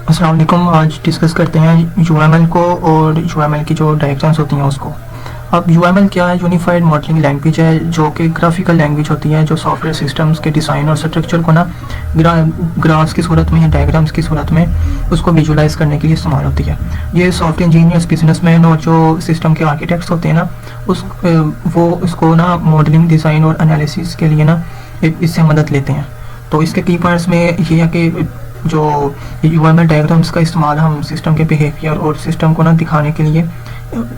अस्सलाम वालेकुम। आज डिस्कस करते हैं यूएमएल को और यूएमएल की जो डायग्राम्स होती हैं उसको। अब यूएमएल क्या है? यूनिफाइड मॉडलिंग लैंग्वेज है जो कि ग्राफिकल लैंग्वेज होती है, जो सॉफ्टवेयर सिस्टम्स के डिज़ाइन और स्ट्रक्चर को ना ग्राफ्स की सूरत में या डायग्राम्स की सूरत में उसको विजुलाइज करने के लिए इस्तेमाल होती है। ये सॉफ्टवेयर इंजीनियर्स, बिजनेसमैन और जो सिस्टम के आर्किटेक्ट्स होते हैं ना वो इसको ना मॉडलिंग, डिज़ाइन और एनालिसिस के लिए ना इससे मदद लेते हैं। तो इसके की पार्ट्स में ये है कि जो यूएमएल डायग्राम्स का इस्तेमाल हम सिस्टम के बिहेवियर और सिस्टम को ना दिखाने के लिए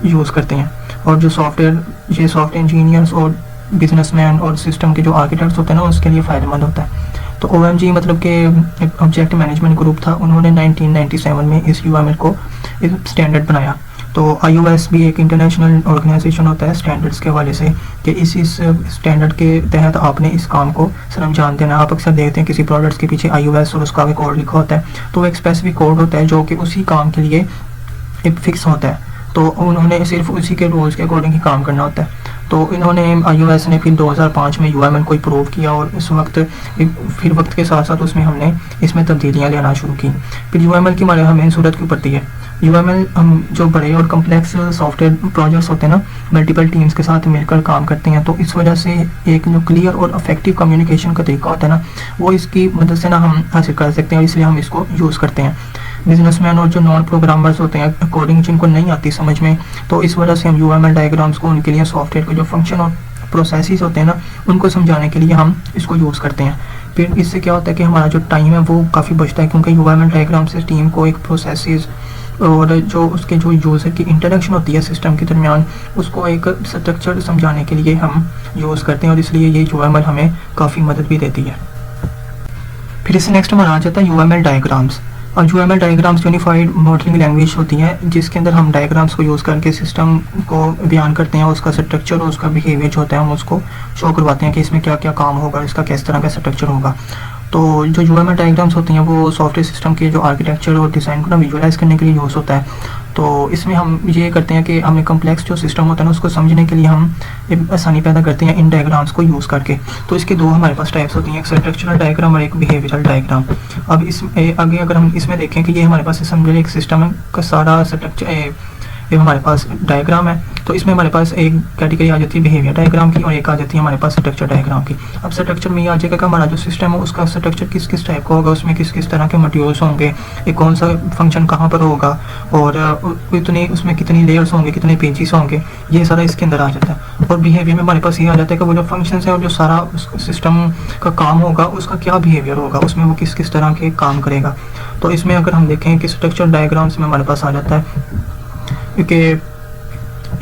यूज़ करते हैं। और जो सॉफ्टवेयर इंजीनियर्स और बिजनेसमैन और सिस्टम के जो आर्किटेक्ट्स होते हैं ना उसके लिए फ़ायदेमंद होता है। तो OMG मतलब कि ऑब्जेक्ट मैनेजमेंट ग्रुप था, उन्होंने 1997 में इस यूएमएल को एक स्टैंडर्ड बनाया। तो iOS भी एक इंटरनेशनल ऑर्गेनाइजेशन होता है स्टैंडर्ड्स के हवाले से कि इस स्टैंडर्ड के तहत आपने इस काम को सर अंजाम देना। आप अक्सर देखते हैं किसी प्रोडक्ट्स के पीछे iOS और उसका कोड लिखा होता है, तो एक स्पेसिफिक कोड होता है जो कि उसी काम के लिए एक फिक्स होता है। तो उन्होंने सिर्फ उसी के रूल्स के अकॉर्डिंग ही काम करना होता है। तो इन्होंने iOS ने फिर 2005 में यूएमएल को अप्रूव किया और इस वक्त फिर वक्त के साथ साथ उसमें इसमें तब्दीलियाँ लाना शुरू की। फिर यूएमएल की हमें ज़रूरत क्यों पड़ती है? यूएमएल हम जो बड़े और कम्प्लेक्स सॉफ्टवेयर प्रोजेक्ट्स होते हैं ना, मल्टीपल टीम्स के साथ मिलकर काम करते हैं, तो इस वजह से एक जो क्लियर और इफेक्टिव कम्युनिकेशन का तरीका होता है ना वो इसकी मदद से ना हम हासिल कर सकते हैं, और इसलिए हम इसको यूज़ करते हैं। बिजनेसमैन और जो नॉन प्रोग्रामर्स होते हैं, कोडिंग जिनको नहीं आती समझ में, तो इस वजह से हम यूएमएल डायग्राम्स को उनके लिए सॉफ्टवेयर के जो फंक्शन और प्रोसेसेस होते हैं ना उनको समझाने के लिए हम इसको यूज़ करते हैं। फिर इससे क्या होता है कि हमारा जो टाइम है वो काफ़ी बचता है, क्योंकि यूएमएल डायग्राम से टीम को एक प्रोसेसेस और जो उसके जो यूज़र की इंटरेक्शन होती है सिस्टम के दरमियान उसको एक स्ट्रक्चर समझाने के लिए हम यूज़ करते हैं, और इसलिए ये यूएमएल हमें काफ़ी मदद भी देती है। फिर इससे नेक्स्ट हमारा आ जाता है यूएमएल डायग्राम्स। और UML diagrams unified modelling language होती है जिसके अंदर हम डायग्राम्स को यूज़ करके सिस्टम को बयान करते हैं, उसका स्ट्रक्चर और उसका बिहेवियर जो होता है हम उसको शो करवाते हैं कि इसमें क्या क्या काम होगा, इसका किस तरह का स्ट्रक्चर होगा। तो जो यूएमएल डायग्राम्स होती हैं वो सॉफ्टवेयर सिस्टम के जो आर्किटेक्चर और डिज़ाइन को ना विजुअलाइज करने के लिए यूज़ होता है। तो इसमें हम ये करते हैं कि हमें कम्प्लेक्स जो सिस्टम होता है ना उसको समझने के लिए हम एक आसानी पैदा करते हैं इन डायग्राम्स को यूज़ करके। तो इसके दो हमारे पास टाइप्स होती हैं, एक स्ट्रक्चरल डायग्राम और एक बिहेवियरल डायग्राम। अब इसमें आगे अगर हम इसमें देखें कि ये हमारे पास समझे एक सिस्टम का सारा स्ट्रक्चर ये हमारे पास डायग्राम है, तो इसमें हमारे पास एक कैटेगरी आ जाती है बिहेवियर डायग्राम की और एक आ जाती है हमारे पास स्ट्रक्चर डायग्राम की। अब स्ट्रक्चर में ये आ जाएगा कि हमारा जो सिस्टम है उसका स्ट्रक्चर किस किस टाइप का होगा, उसमें किस किस तरह के मटेरियल्स होंगे, एक कौन सा फंक्शन कहाँ पर होगा और उसमें कितनी लेयर्स होंगे, कितने पेजेस होंगे, ये सारा इसके अंदर आ जाता है। और बिहेवियर में हमारे पास ये आ जाता है कि वो जो फंक्शन है और जो सारा सिस्टम का काम होगा उसका क्या बिहेवियर होगा, उसमें वो किस किस तरह के काम करेगा। तो इसमें अगर हम देखें कि स्ट्रक्चर डायग्राम्स में हमारे पास आ जाता है क्योंकि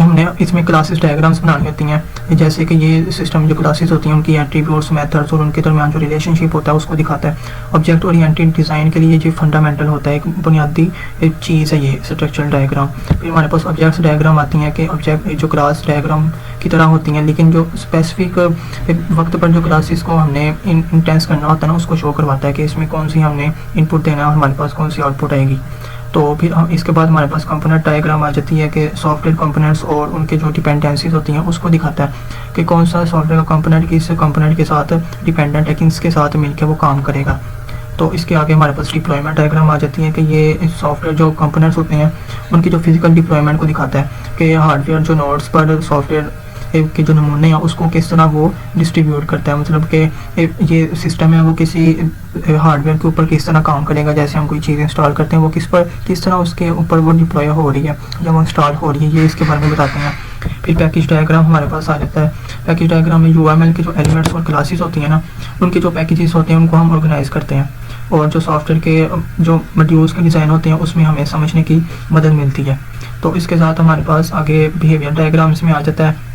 हमने इसमें क्लासेस डायग्राम्स बनानी होती हैं, जैसे कि ये सिस्टम जो क्लासेस होती हैं उनकी एट्रीब्यूट्स, मेथड्स और उनके दरमियान जो रिलेशनशिप होता है उसको दिखाता है। ऑब्जेक्ट ओरिएंटेड डिज़ाइन के लिए ये फंडामेंटल होता है, एक बुनियादी एक चीज़ है ये स्ट्रक्चरल डायग्राम। फिर हमारे पास ऑब्जेक्ट्स डायग्राम आती हैं कि ऑब्जेक्ट जो क्लास डायग्राम की तरह होती हैं, लेकिन जो स्पेसिफिक वक्त पर जो क्लासेस को हमने इंटेंस करना होता है ना उसको शो करवाता है कि इसमें कौन सी हमने इनपुट देना है और हमारे पास कौन सी आउटपुट आएगी। तो फिर हम इसके बाद हमारे पास कंपोनेंट डायग्राम आ जाती है कि सॉफ्टवेयर कंपोनेंट्स और उनके जो डिपेंडेंसीज होती हैं उसको दिखाता है कि कौन सा सॉफ्टवेयर का कंपोनेंट किस कंपोनेंट के साथ डिपेंडेंट है, किसके साथ मिलकर वो काम करेगा। तो इसके आगे हमारे पास डिप्लॉयमेंट डायग्राम आ जाती है कि ये सॉफ्टवेयर जो कंपोनेंट्स होते हैं उनकी जो फिजिकल डिप्लॉयमेंट को दिखाता है कि हार्डवेयर जो नोड्स पर सॉफ्टवेयर के जो नमूने हैं उसको किस तरह वो डिस्ट्रीब्यूट करता है, मतलब कि ये सिस्टम है वो किसी हार्डवेयर के ऊपर किस तरह काम करेगा। जैसे हम कोई चीज़ इंस्टॉल करते हैं वो किस तरह उसके ऊपर वो डिप्लॉय हो रही है या वो इंस्टॉल हो रही है, ये इसके बारे में बताते हैं। फिर पैकेज डायग्राम हमारे पास आ जाता है। पैकेज डायग्राम में यूएमएल के जो एलिमेंट्स और क्लासेस होती हैं ना उनके जो पैकेजेस होते हैं उनको हम ऑर्गेनाइज करते हैं, और जो सॉफ्टवेयर के जो मॉड्यूल्स के डिज़ाइन होते हैं उसमें हमें समझने की मदद मिलती है। तो इसके साथ हमारे पास आगे बिहेवियर डायग्राम्स में आ जाता है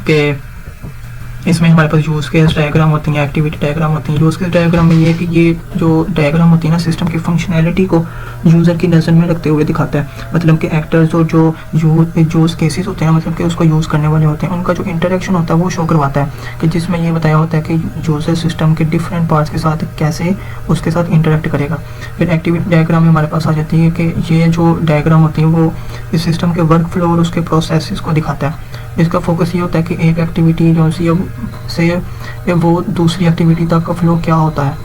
कि इसमें हमारे पास यूज़ केस डायग्राम होती हैं, एक्टिविटी डायग्राम होती हैं। यूज़ केस डायग्राम में ये है कि ये जो डायग्राम होती है ना सिस्टम की फंक्शनैलिटी को यूज़र की नज़र में रखते हुए दिखाता है, मतलब कि एक्टर्स और जो यूज़ केसेस होते हैं मतलब कि उसको यूज़ करने वाले होते हैं उनका जो इंटरेक्शन होता है वो शो करवाता है, कि जिसमें ये बताया होता है कि यूज़र सिस्टम के डिफरेंट पार्ट्स के साथ कैसे उसके साथ इंटरेक्ट करेगा। फिर एक्टिविटी डायग्राम में हमारे पास आ जाती है कि ये जो डायग्राम होती है वो इस सिस्टम के वर्क फ्लो और उसके प्रोसेस को दिखाता है। इसका फोकस ये होता है कि एक एक्टिविटी जो सी से वो दूसरी एक्टिविटी तक का फ्लो क्या होता है,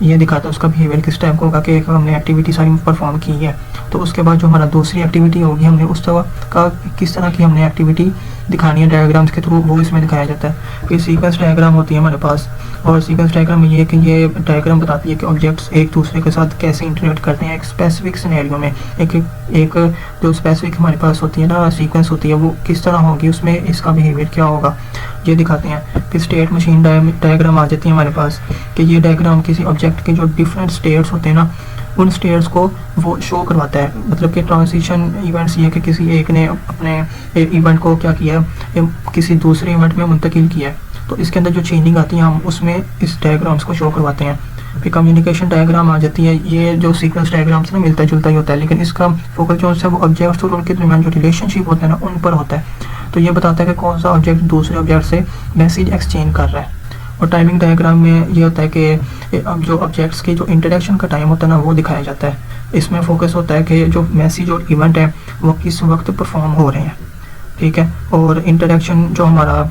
ये दिखाता है उसका बिहेवियर किस टाइप का होगा कि हमने एक्टिविटी सारी परफॉर्म की है। तो उसके बाद जो हमारा दूसरी एक्टिविटी होगी, हमने उस तरह का किस तरह की हमने एक्टिविटी दिखानी है डायग्राम्स के थ्रू, वो इसमें दिखाया जाता है। फिर सीक्वेंस डायग्राम होती है हमारे पास, और सीक्वेंस डायग्राम में ये है कि ये डायग्राम बताती है कि ऑब्जेक्ट्स एक दूसरे के साथ कैसे इंटरेक्ट करते हैं एक स्पेसिफिक सिनेरियो में। एक जो स्पेसिफिक हमारे पास होती है ना सीक्वेंस होती है, वो किस तरह होगी, उसमें इसका बिहेवियर क्या होगा, ये दिखाते हैं। फिर स्टेट मशीन डायग्राम आ जाती है हमारे पास, कि ये डायग्राम किसी ऑब्जेक्ट के जो डिफरेंट स्टेट्स होते हैं ना, उन स्टेट्स को वो शो करवाता है। मतलब कि ट्रांजिशन इवेंट्स ये कि किसी एक ने अपने इवेंट को क्या किया है, किसी दूसरे इवेंट में मुंतकिल किया है, तो इसके अंदर जो चेंजिंग आती है हम उसमें इस डायग्राम्स को शो करवाते हैं। फिर कम्युनिकेशन डायग्राम आ जाती है। ये जो सीक्वेंस डायग्राम से ना मिलता जुलता ही होता है, लेकिन इसका फोकस जो है वो ऑब्जेक्ट्स और उनके दरमियान जो रिलेशनशिप होता है ना, उन पर होता है। तो ये बताता है कि कौन सा ऑब्जेक्ट दूसरे ऑब्जेक्ट से मैसेज एक्सचेंज कर रहा है। और टाइमिंग डायग्राम में ये होता है कि अब जो ऑब्जेक्ट्स के जो इंटरेक्शन का टाइम होता है ना, वो दिखाया जाता है। इसमें फोकस होता है कि जो मैसेज और इवेंट है वो किस वक्त परफॉर्म हो रहे हैं, ठीक है। और इंटरेक्शन जो हमारा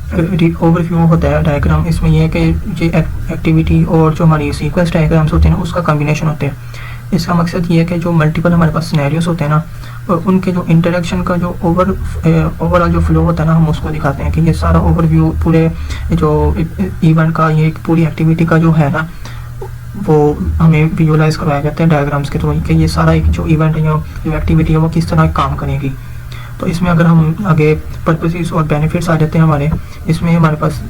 ओवरव्यू होता है डायग्राम, इसमें यह है कि ये एक्टिविटी और जो हमारी सीक्वेंस डायग्राम्स होते हैं ना, उसका कॉम्बिनेशन होते हैं। इसका मकसद ये है कि जो मल्टीपल हमारे पास सिनेरियोस होते हैं ना, उनके जो इंटरेक्शन का जो ओवरऑल जो फ्लो होता है ना, हम उसको दिखाते हैं कि ये सारा ओवरव्यू पूरे जो इवेंट का, ये पूरी एक्टिविटी का जो है ना, वो हमें विजुअलाइज करवाया जाता है डायग्राम्स के थ्रू कि ये सारा एक जो इवेंट है या जो एक्टिविटी है वो किस तरह काम करेगी। तो इसमें अगर हम आगे पर्पसेस और बेनिफिट्स आ जाते हैं हमारे, इसमें हमारे पास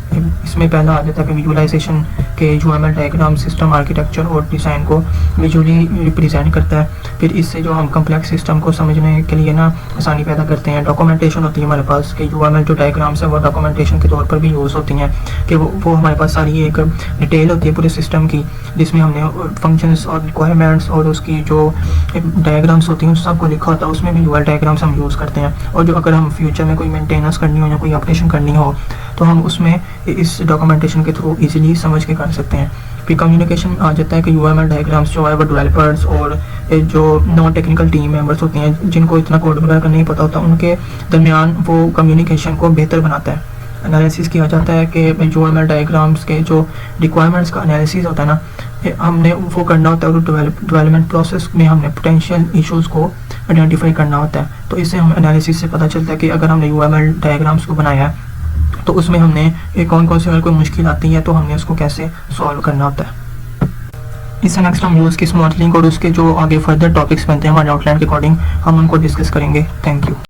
इसमें पहला आ जाता है कि विजुअलाइजेशन के यूएमएल डायग्राम सिस्टम आर्किटेक्चर और डिज़ाइन को विजुअली रिप्रेजेंट करता है। फिर इससे जो हम कम्प्लेक्स सिस्टम को समझने के लिए ना आसानी पैदा करते हैं। डॉक्यूमेंटेशन होती है हमारे पास कि यूएमएल जो डायग्राम्स है वो डॉक्यूमेंटेशन के तौर पर भी यूज़ होती हैं, कि वो हमारे पास सारी एक डिटेल होती है पूरे सिस्टम की, जिसमें हमने फंक्शंस और रिक्वायरमेंट्स और उसकी जो डायग्राम्स होती हैं उस सब को लिखा होता है। उसमें भी यूएमएल डायग्राम्स हम यूज़ करते हैं। और जो अगर हम फ्यूचर में कोई मेंटेनेंस करनी हो या कोई अपडेशन करनी हो, तो हम उसमें इस डॉक्यूमेंटेशन के थ्रू इजीली समझ के कर सकते हैं। फिर कम्युनिकेशन आ जाता है कि यूएमएल डायग्राम्स जो है वो डेवलपर्स और जो नॉन टेक्निकल टीम मेंबर्स होते हैं जिनको इतना कोड वगैरह का नहीं पता होता, उनके दरमियान वो कम्युनिकेशन को बेहतर बनाता है। एनालिसिस किया जाता है कि यूएमएल डायग्राम्स के जो रिक्वायरमेंट्स का एनालिसिस होता है ना, हमने वो करना होता है। और डेवलपमेंट प्रोसेस में हमने पोटेंशियल इश्यूज़ को आइडेंटिफाई करना होता है। तो इससे हम एनालिसिस से पता चलता है कि अगर हमने यूएमएल डायग्राम्स को बनाया है तो उसमें हमने कौन कौन सी अगर कोई मुश्किल आती है तो हमने उसको कैसे सॉल्व करना होता है। इससे नेक्स्ट हम यूज़ केस मॉडलिंग और उसके जो आगे फर्दर टॉपिक्स बनते हैं हमारे आउटलाइन के अकॉर्डिंग, हम उनको डिस्कस करेंगे। Thank you.